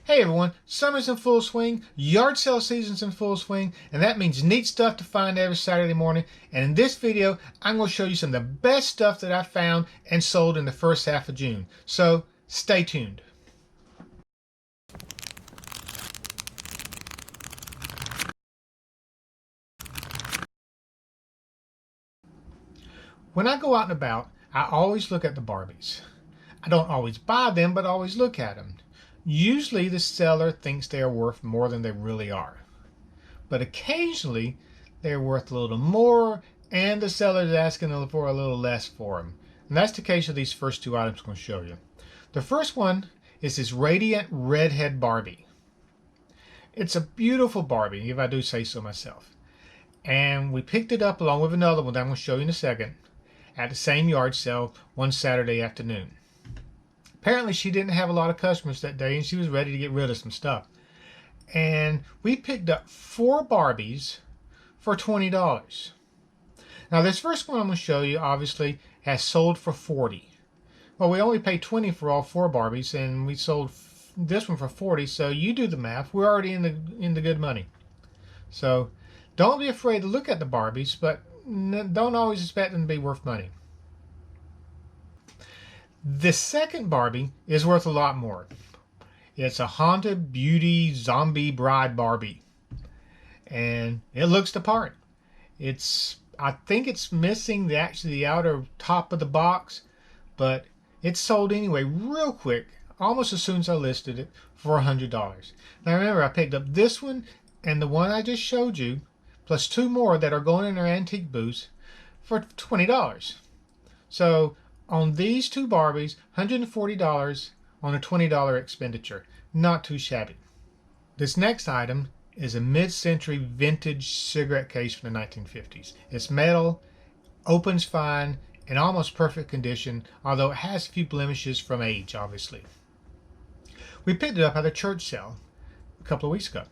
Hey everyone, summer's in full swing, yard sale season's in full swing, and that means neat stuff to find every Saturday morning. And in this video, I'm going to show you some of the best stuff that I found and sold in the first half of June. So stay tuned. When I go out and about, I always look at the Barbies. I don't always buy them, but I always look at them. Usually the seller thinks they are worth more than they really are. But occasionally they're worth a little more and the seller is asking for a little less for them. And that's the case of these first two items I'm going to show you. The first one is this Radiant Redhead Barbie. It's a beautiful Barbie, if I do say so myself. And we picked it up along with another one that I'm going to show you in a second at the same yard sale one Saturday afternoon. Apparently she didn't have a lot of customers that day and she was ready to get rid of some stuff. And we picked up 4 Barbies for $20. Now this first one I'm going to show you obviously has sold for $40. Well, we only paid $20 for all 4 Barbies and we sold this one for $40, so you do the math. We're already in the good money. So don't be afraid to look at the Barbies, but don't always expect them to be worth money. The second Barbie is worth a lot more. It's a haunted beauty zombie bride Barbie. And it looks the part. I think it's missing the outer top of the box, but it's sold anyway real quick, almost as soon as I listed it, for $100. Now remember, I picked up this one and the one I just showed you, plus 2 more that are going in our antique booths for $20. So on these 2 Barbies, $140 on a $20 expenditure. Not too shabby. This next item is a mid-century vintage cigarette case from the 1950s. It's metal, opens fine, in almost perfect condition, although it has a few blemishes from age, obviously. We picked it up at a church sale a couple of weeks ago.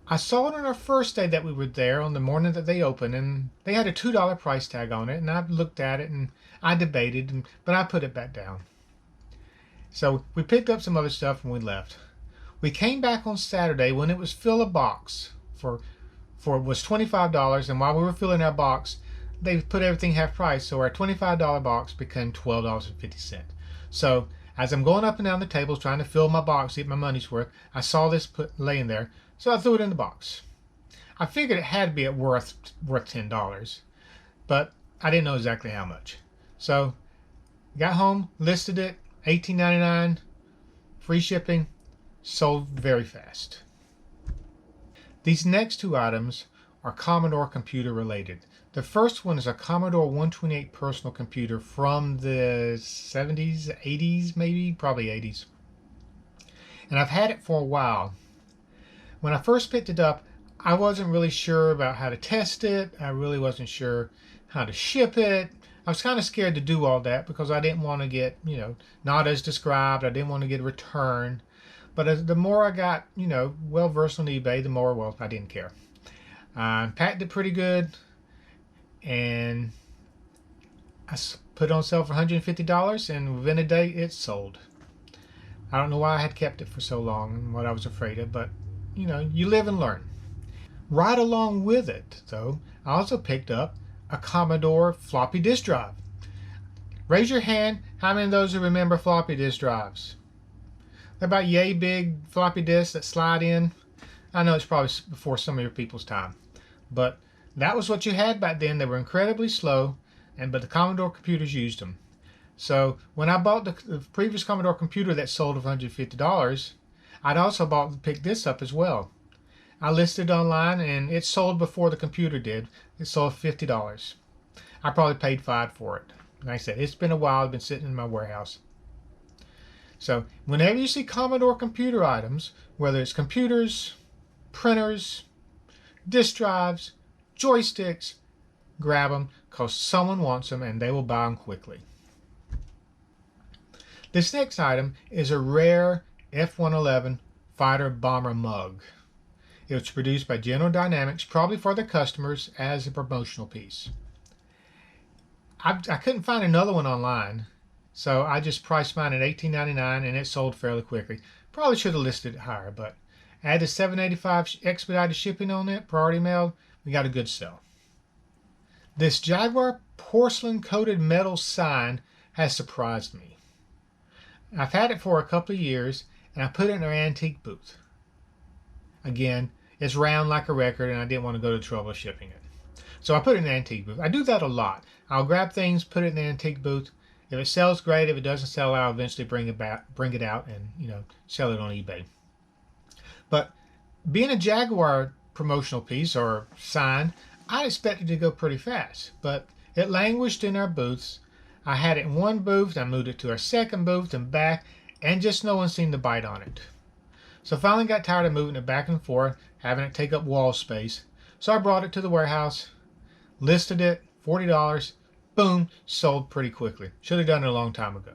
I saw it on our first day that we were there on the morning that they opened, and they had a $2 price tag on it, and I looked at it and I debated, but I put it back down. So we picked up some other stuff and we left. We came back on Saturday when it was fill a box for it was $25, and while we were filling our box, they put everything half price, so our $25 box became $12.50. So as I'm going up and down the tables trying to fill my box, get my money's worth, I saw this laying there, so I threw it in the box. I figured it had to be worth $10, but I didn't know exactly how much. So got home, listed it, $18.99, free shipping, sold very fast. These next 2 items are Commodore computer related. The first one is a Commodore 128 personal computer from the 70s, 80s maybe, probably 80s. And I've had it for a while. When I first picked it up, I wasn't really sure about how to test it. I really wasn't sure how to ship it. I was kind of scared to do all that because I didn't want to get, not as described. I didn't want to get a return. But the more I got, well versed on eBay, the more, well, I didn't care. Packed it pretty good, and I put it on sale for $150, and within a day, it sold. I don't know why I had kept it for so long and what I was afraid of, but, you live and learn. Right along with it, though, I also picked up a Commodore floppy disk drive. Raise your hand, how many of those who remember floppy disk drives? They're about yay big floppy disks that slide in. I know it's probably before some of your people's time, but that was what you had back then. They were incredibly slow, but the Commodore computers used them. So when I bought the previous Commodore computer that sold for $150, I'd also picked this up as well. I listed it online and it sold before the computer did. It sold $50. I probably paid $5 for it. Like I said, it's been a while. It's been sitting in my warehouse. So whenever you see Commodore computer items, whether it's computers, printers, disk drives, joysticks, grab them because someone wants them and they will buy them quickly. This next item is a rare F-111 fighter bomber mug. It was produced by General Dynamics, probably for their customers as a promotional piece. I couldn't find another one online, so I just priced mine at $18.99 and it sold fairly quickly. Probably should have listed it higher, but add the $7.85 expedited shipping on it, priority mail, we got a good sell. This Jaguar porcelain coated metal sign has surprised me. I've had it for a couple of years, and I put it in our antique booth. Again, it's round like a record, and I didn't want to go to the trouble of shipping it. So I put it in the antique booth. I do that a lot. I'll grab things, put it in the antique booth. If it sells, great. If it doesn't sell, I'll eventually bring it out, and sell it on eBay. But being a Jaguar promotional piece or sign, I expected it to go pretty fast. But it languished in our booths. I had it in one booth, I moved it to our second booth and back, and just no one seemed to bite on it. So I finally got tired of moving it back and forth, having it take up wall space. So I brought it to the warehouse, listed it, $40, boom, sold pretty quickly. Should have done it a long time ago.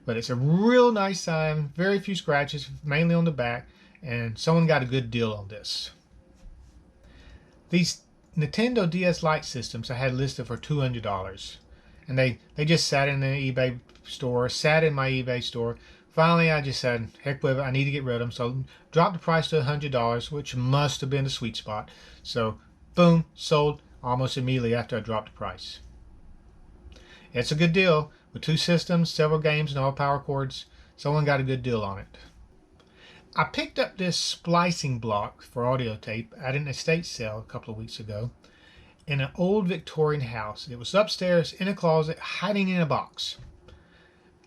But it's a real nice sign, very few scratches, mainly on the back, and someone got a good deal on this. These Nintendo DS Lite systems I had listed for $200. And they just sat in the eBay store, sat in my eBay store. Finally, I just said, heck with it, I need to get rid of them. So dropped the price to $100, which must have been the sweet spot. So boom, sold almost immediately after I dropped the price. It's a good deal. With 2 systems, several games, and all power cords, someone got a good deal on it. I picked up this splicing block for audio tape at an estate sale a couple of weeks ago in an old Victorian house. It was upstairs in a closet, hiding in a box.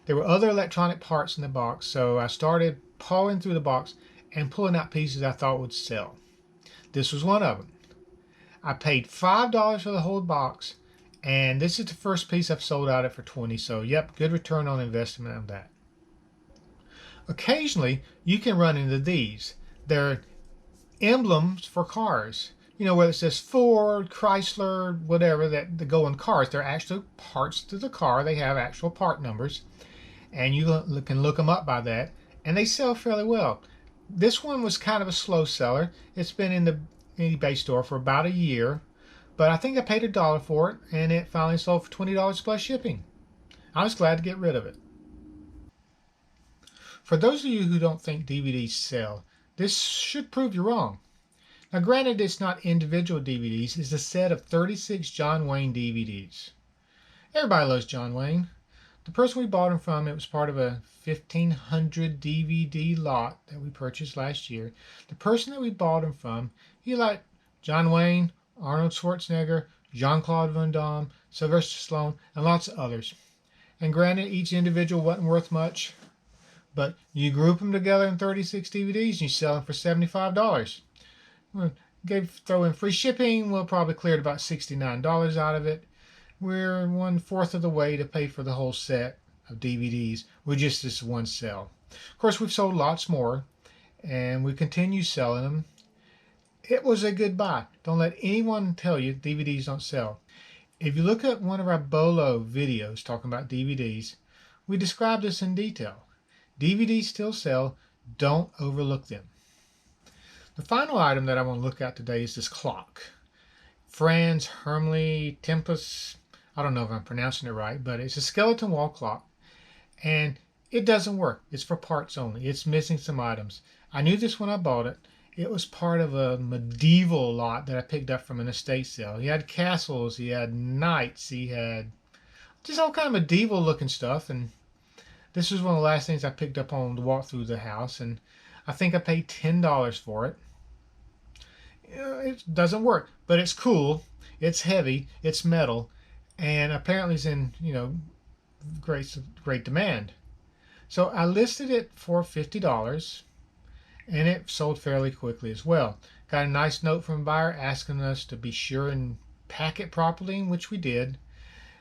There were other electronic parts in the box, so I started pawing through the box and pulling out pieces I thought would sell. This was one of them. I paid $5 for the whole box, and this is the first piece I've sold out of for $20, so yep, good return on investment on that. Occasionally, you can run into these. They're emblems for cars. Whether it says Ford, Chrysler, whatever, that go in cars. They're actually parts to the car. They have actual part numbers, and you can look them up by that, and they sell fairly well. This one was kind of a slow seller. It's been in the eBay store for about a year, but I think I paid $1 for it, and it finally sold for $20 plus shipping. I was glad to get rid of it. For those of you who don't think DVDs sell, this should prove you wrong. Now, granted, it's not individual DVDs, it's a set of 36 John Wayne DVDs. Everybody loves John Wayne. The person we bought them from, it was part of a 1,500 DVD lot that we purchased last year. The person that we bought them from, he liked John Wayne, Arnold Schwarzenegger, Jean-Claude Van Damme, Sylvester Stallone, and lots of others. And granted, each individual wasn't worth much, but you group them together in 36 DVDs and you sell them for $75. Throw in free shipping, we'll probably cleared about $69 out of it. We're 1/4 of the way to pay for the whole set of DVDs with just this one sell. Of course, we've sold lots more, and we continue selling them. It was a good buy. Don't let anyone tell you DVDs don't sell. If you look at one of our Bolo videos talking about DVDs, we describe this in detail. DVDs still sell. Don't overlook them. The final item that I want to look at today is this clock. Franz Hermle Tempus, I don't know if I'm pronouncing it right, but it's a skeleton wall clock, and it doesn't work. It's for parts only. It's missing some items. I knew this when I bought it. It was part of a medieval lot that I picked up from an estate sale. He had castles, he had knights, he had just all kind of medieval looking stuff, and this was one of the last things I picked up on the walk through the house, and I think I paid $10 for it. It doesn't work, but it's cool, it's heavy, it's metal, and apparently it's in great demand. So I listed it for $50, and it sold fairly quickly as well. Got a nice note from a buyer asking us to be sure and pack it properly, which we did,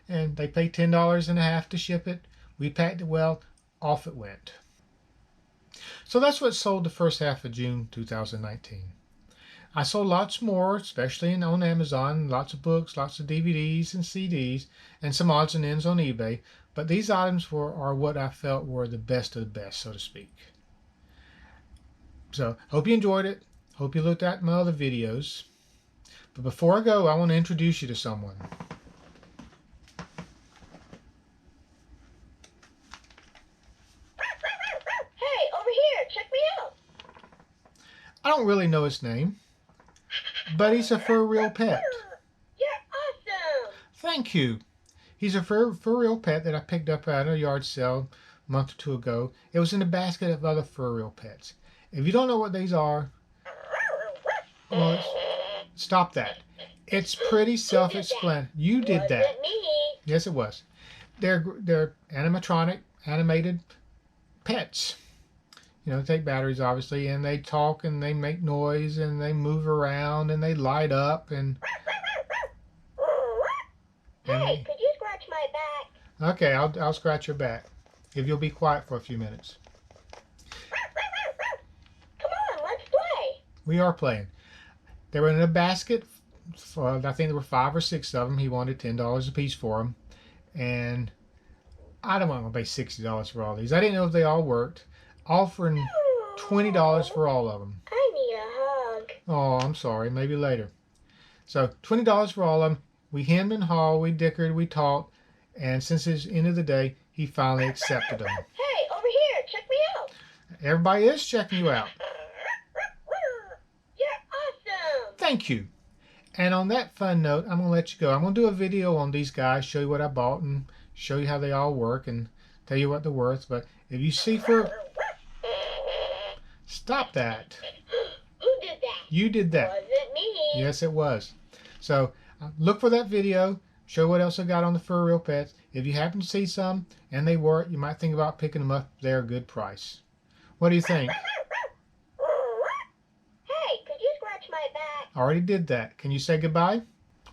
and they paid $10.50 to ship it. We packed it well, off it went. So that's what sold the first half of June 2019. I sold lots more, especially on Amazon, lots of books, lots of DVDs and CDs, and some odds and ends on eBay. But these items are what I felt were the best of the best, so to speak. So, hope you enjoyed it. Hope you looked at my other videos. But before I go, I want to introduce you to someone. Hey, over here! I don't really know his name, but he's a for real pet. You're awesome. Thank you. He's a for real pet that I picked up at a yard sale a month or two ago. It was in a basket of other for real pets. If you don't know what these are, well, stop that. It's pretty self-explanatory. You did that. Wasn't me. Yes, it was. They're animatronic, animated pets. You know, they take batteries obviously, and they talk and they make noise and they move around and they light up and. Hey, could you scratch my back? Okay, I'll scratch your back if you'll be quiet for a few minutes. Come on, let's play. We are playing. They were in a basket. I think there were 5 or 6 of them. He wanted $10 a piece for them, and I don't want to pay $60 for all these. I didn't know if they all worked. Offering $20 for all of them. I need a hug. Oh, I'm sorry. Maybe later. So $20 for all of them. We hemmed and hawed. We dickered. We talked. And since it's the end of the day, he finally accepted them. Hey, over here. Check me out. Everybody is checking you out. You're awesome. Thank you. And on that fun note, I'm going to let you go. I'm going to do a video on these guys, show you what I bought, and show you how they all work, and tell you what they're worth. But if you see for... Stop that. Who did that? You did that. Wasn't me. Yes, it was. So look for that video. Show what else I got on the for real pets. If you happen to see some and they work, you might think about picking them up. They're a good price. What do you think? Hey, could you scratch my back? I already did that. Can you say goodbye?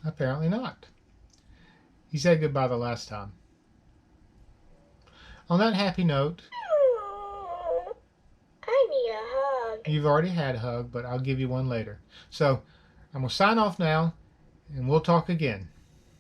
Apparently not. He said goodbye the last time. On that happy note, I need a hug. you've already had a hug, but I'll give you one later. So I'm going to sign off now, and we'll talk again.